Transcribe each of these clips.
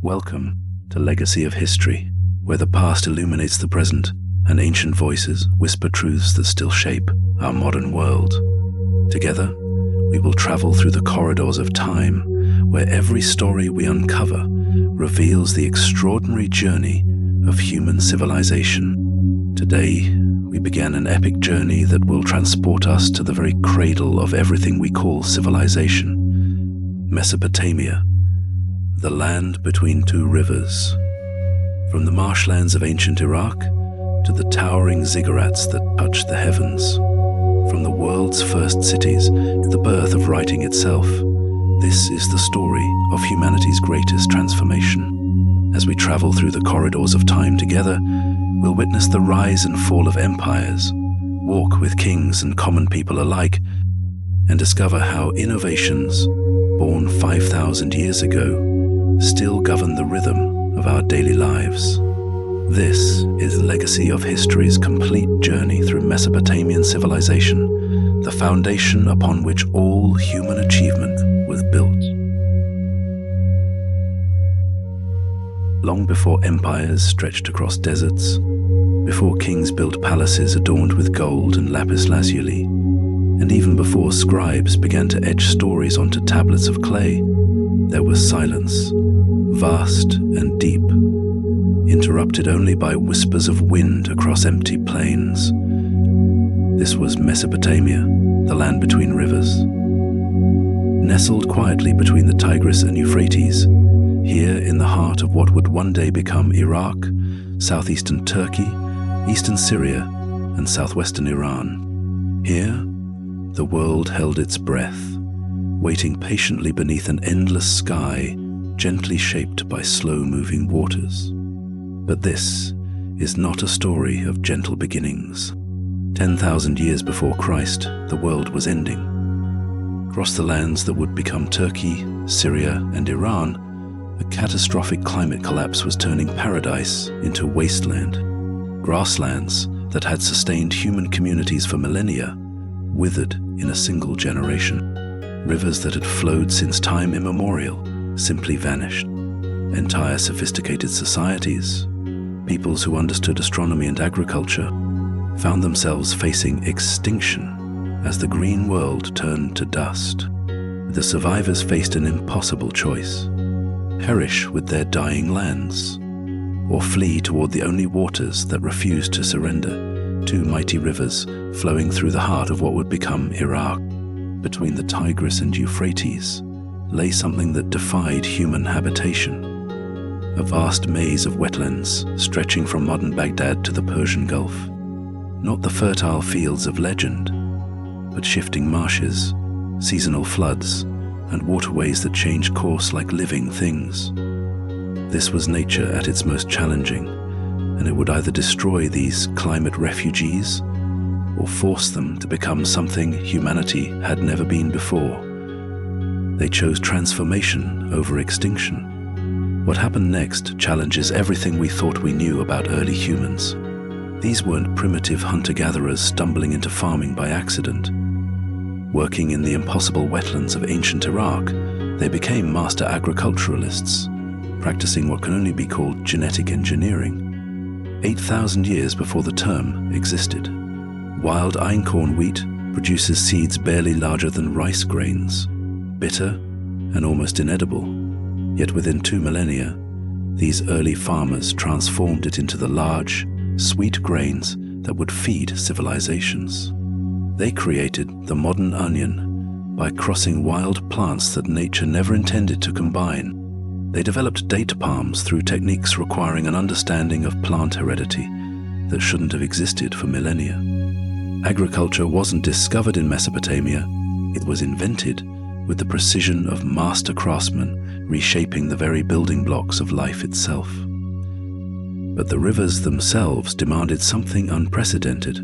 Welcome to Legacy of History, where the past illuminates the present and ancient voices whisper truths that still shape our modern world. Together, we will travel through the corridors of time, where every story we uncover reveals the extraordinary journey of human civilization. Today, we began an epic journey that will transport us to the very cradle of everything we call civilization, Mesopotamia, the land between two rivers. From the marshlands of ancient Iraq to the towering ziggurats that touch the heavens. From the world's first cities to the birth of writing itself, this is the story of humanity's greatest transformation. As we travel through the corridors of time together, we'll witness the rise and fall of empires, walk with kings and common people alike, and discover how innovations, born 5,000 years ago, still govern the rhythm of our daily lives. This is Legacy of History's complete journey through Mesopotamian civilization, the foundation upon which all human achievement was built. Long before empires stretched across deserts, before kings built palaces adorned with gold and lapis lazuli, and even before scribes began to etch stories onto tablets of clay, there was silence, vast and deep, interrupted only by whispers of wind across empty plains. This was Mesopotamia, the land between rivers. Nestled quietly between the Tigris and Euphrates, here in the heart of what would one day become Iraq, southeastern Turkey, eastern Syria, and southwestern Iran. Here, the world held its breath, waiting patiently beneath an endless sky gently shaped by slow-moving waters. But this is not a story of gentle beginnings. 10,000 years before Christ, the world was ending. Across the lands that would become Turkey, Syria, and Iran, a catastrophic climate collapse was turning paradise into wasteland. Grasslands that had sustained human communities for millennia withered in a single generation. Rivers that had flowed since time immemorial simply vanished. Entire sophisticated societies, peoples who understood astronomy and agriculture, found themselves facing extinction as the green world turned to dust. The survivors faced an impossible choice: perish with their dying lands, or flee toward the only waters that refused to surrender, two mighty rivers flowing through the heart of what would become Iraq. Between the Tigris and Euphrates lay something that defied human habitation, a vast maze of wetlands stretching from modern Baghdad to the Persian Gulf. Not the fertile fields of legend, but shifting marshes, seasonal floods, and waterways that changed course like living things. This was nature at its most challenging, and it would either destroy these climate refugees or force them to become something humanity had never been before. They chose transformation over extinction. What happened next challenges everything we thought we knew about early humans. These weren't primitive hunter-gatherers stumbling into farming by accident. Working in the impossible wetlands of ancient Iraq, they became master agriculturalists, practicing what can only be called genetic engineering. 8,000 years before the term existed. Wild einkorn wheat produces seeds barely larger than rice grains, bitter and almost inedible. Yet within 2 millennia, these early farmers transformed it into the large, sweet grains that would feed civilizations. They created the modern onion by crossing wild plants that nature never intended to combine. They developed date palms through techniques requiring an understanding of plant heredity that shouldn't have existed for millennia. Agriculture wasn't discovered in Mesopotamia, it was invented with the precision of master craftsmen reshaping the very building blocks of life itself. But the rivers themselves demanded something unprecedented.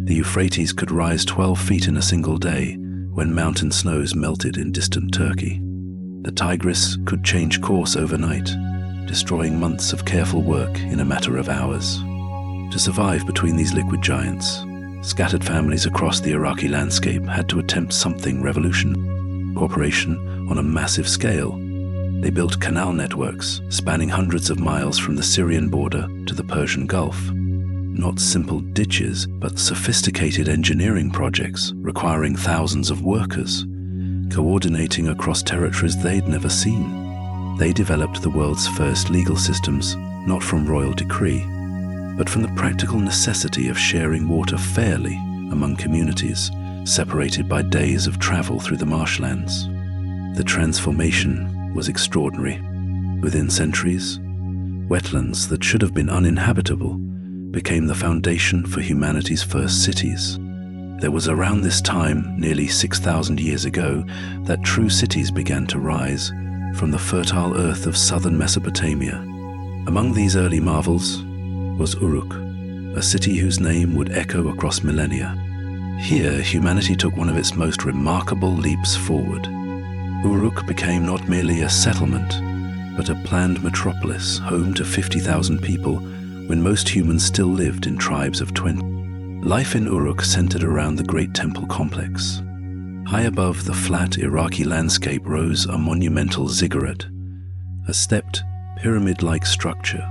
The Euphrates could rise 12 feet in a single day when mountain snows melted in distant Turkey. The Tigris could change course overnight, destroying months of careful work in a matter of hours. To survive between these liquid giants, scattered families across the Iraqi landscape had to attempt something revolutionary. Cooperation on a massive scale, They built canal networks spanning hundreds of miles from the Syrian border to the Persian Gulf. Not simple ditches, but sophisticated engineering projects requiring thousands of workers, coordinating across territories they'd never seen. They developed the world's first legal systems, not from royal decree, but from the practical necessity of sharing water fairly among communities, separated by days of travel through the marshlands. The transformation was extraordinary. Within centuries, wetlands that should have been uninhabitable became the foundation for humanity's first cities. There was around this time, nearly 6,000 years ago, that true cities began to rise from the fertile earth of southern Mesopotamia. Among these early marvels was Uruk, a city whose name would echo across millennia. Here, humanity took one of its most remarkable leaps forward. Uruk became not merely a settlement, but a planned metropolis home to 50,000 people when most humans still lived in tribes of 20. Life in Uruk centered around the great temple complex. High above the flat Iraqi landscape rose a monumental ziggurat, a stepped, pyramid-like structure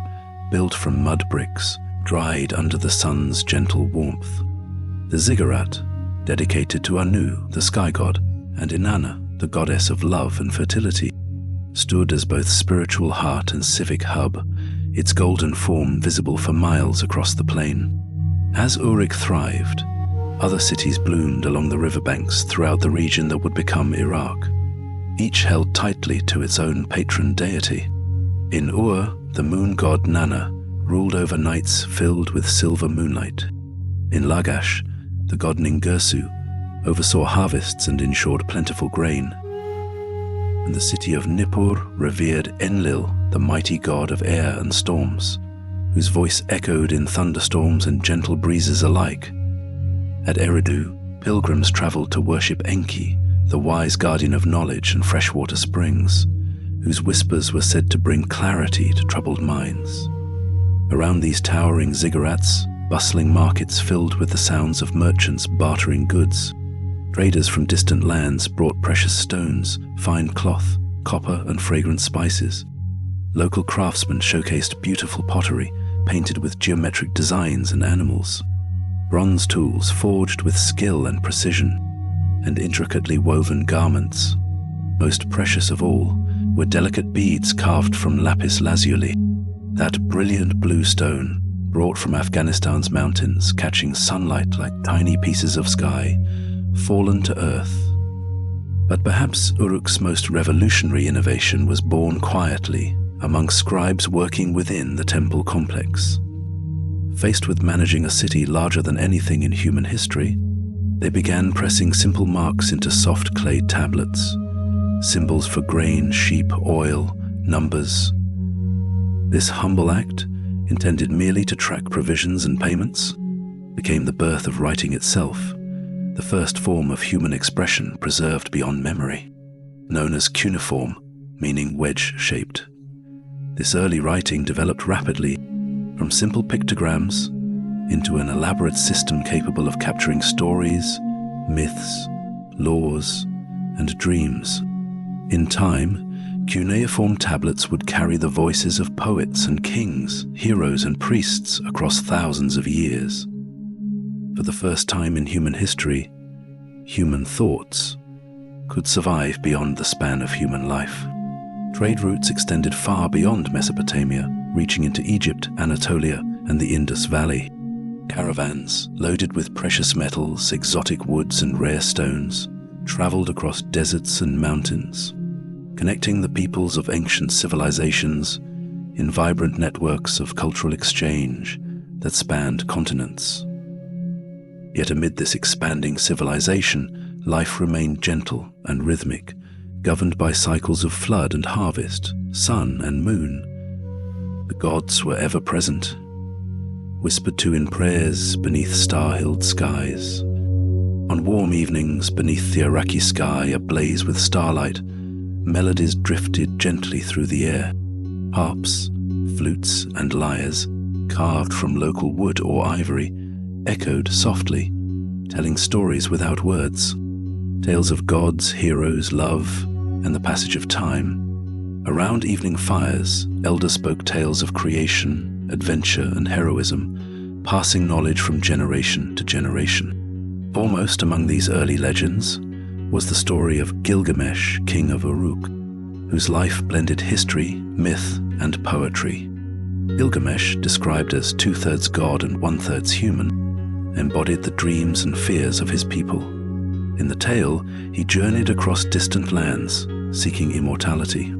built from mud bricks, dried under the sun's gentle warmth. The ziggurat, dedicated to Anu, the sky god, and Inanna, the goddess of love and fertility, stood as both spiritual heart and civic hub, its golden form visible for miles across the plain. As Uruk thrived, other cities bloomed along the riverbanks throughout the region that would become Iraq, each held tightly to its own patron deity. In Ur, the moon god Nana ruled over nights filled with silver moonlight. In Lagash, the god Ningirsu oversaw harvests and ensured plentiful grain. And the city of Nippur revered Enlil, the mighty god of air and storms, whose voice echoed in thunderstorms and gentle breezes alike. At Eridu, pilgrims traveled to worship Enki, the wise guardian of knowledge and freshwater springs, whose whispers were said to bring clarity to troubled minds. Around these towering ziggurats, bustling markets filled with the sounds of merchants bartering goods. Traders from distant lands brought precious stones, fine cloth, copper, and fragrant spices. Local craftsmen showcased beautiful pottery, painted with geometric designs and animals. Bronze tools forged with skill and precision, and intricately woven garments. Most precious of all were delicate beads carved from lapis lazuli, that brilliant blue stone brought from Afghanistan's mountains, catching sunlight like tiny pieces of sky, fallen to earth. But perhaps Uruk's most revolutionary innovation was born quietly among scribes working within the temple complex. Faced with managing a city larger than anything in human history, they began pressing simple marks into soft clay tablets, symbols for grain, sheep, oil, numbers. This humble act, intended merely to track provisions and payments, became the birth of writing itself, the first form of human expression preserved beyond memory, known as cuneiform, meaning wedge-shaped. This early writing developed rapidly from simple pictograms into an elaborate system capable of capturing stories, myths, laws, and dreams. In time, cuneiform tablets would carry the voices of poets and kings, heroes and priests across thousands of years. For the first time in human history, human thoughts could survive beyond the span of human life. Trade routes extended far beyond Mesopotamia, reaching into Egypt, Anatolia, and the Indus Valley. Caravans, loaded with precious metals, exotic woods, and rare stones, traveled across deserts and mountains, connecting the peoples of ancient civilizations in vibrant networks of cultural exchange that spanned continents. Yet amid this expanding civilization, life remained gentle and rhythmic, governed by cycles of flood and harvest, sun and moon. The gods were ever present, whispered to in prayers beneath star-hilled skies. On warm evenings beneath the Iraqi sky ablaze with starlight, melodies drifted gently through the air. Harps, flutes, and lyres, carved from local wood or ivory, echoed softly, telling stories without words, tales of gods, heroes, love, and the passage of time. Around evening fires, elders spoke tales of creation, adventure, and heroism, passing knowledge from generation to generation. Foremost among these early legends was the story of Gilgamesh, king of Uruk, whose life blended history, myth, and poetry. Gilgamesh, described as 2/3 god and 1/3 human, embodied the dreams and fears of his people. In the tale, he journeyed across distant lands, seeking immortality,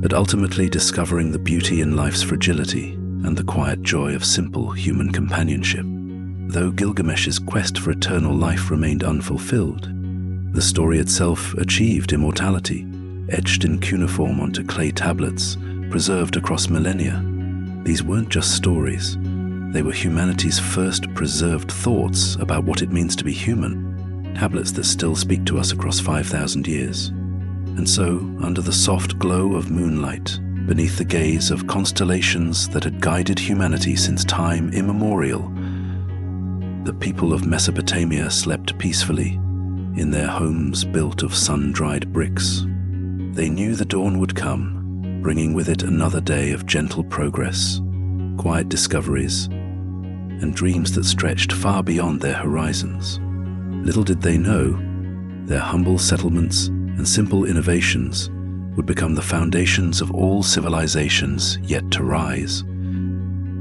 but ultimately discovering the beauty in life's fragility and the quiet joy of simple human companionship. Though Gilgamesh's quest for eternal life remained unfulfilled, the story itself achieved immortality, etched in cuneiform onto clay tablets, preserved across millennia. These weren't just stories. They were humanity's first preserved thoughts about what it means to be human, tablets that still speak to us across 5,000 years. And so, under the soft glow of moonlight, beneath the gaze of constellations that had guided humanity since time immemorial, the people of Mesopotamia slept peacefully in their homes built of sun-dried bricks. They knew the dawn would come, bringing with it another day of gentle progress, quiet discoveries, and dreams that stretched far beyond their horizons. Little did they know, their humble settlements and simple innovations would become the foundations of all civilizations yet to rise.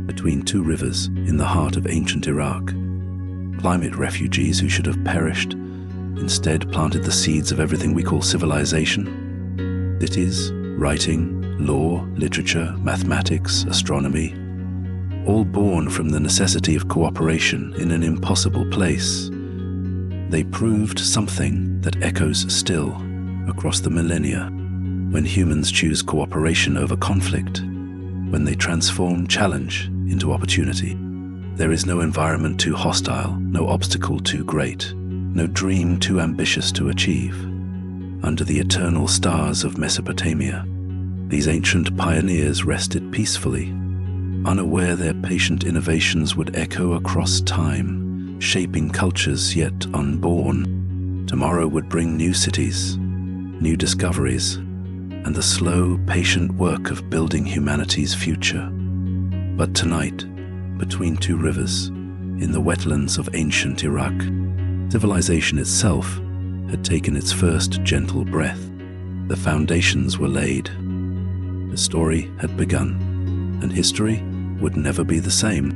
Between two rivers in the heart of ancient Iraq, climate refugees who should have perished instead planted the seeds of everything we call civilization. Cities, writing, law, literature, mathematics, astronomy, all born from the necessity of cooperation in an impossible place. They proved something that echoes still across the millennia. When humans choose cooperation over conflict, when they transform challenge into opportunity, there is no environment too hostile, no obstacle too great, no dream too ambitious to achieve. Under the eternal stars of Mesopotamia, these ancient pioneers rested peacefully, unaware their patient innovations would echo across time, shaping cultures yet unborn. Tomorrow would bring new cities, new discoveries, and the slow, patient work of building humanity's future. But tonight, between two rivers, in the wetlands of ancient Iraq, civilization itself had taken its first gentle breath. The foundations were laid. The story had begun, and history would never be the same.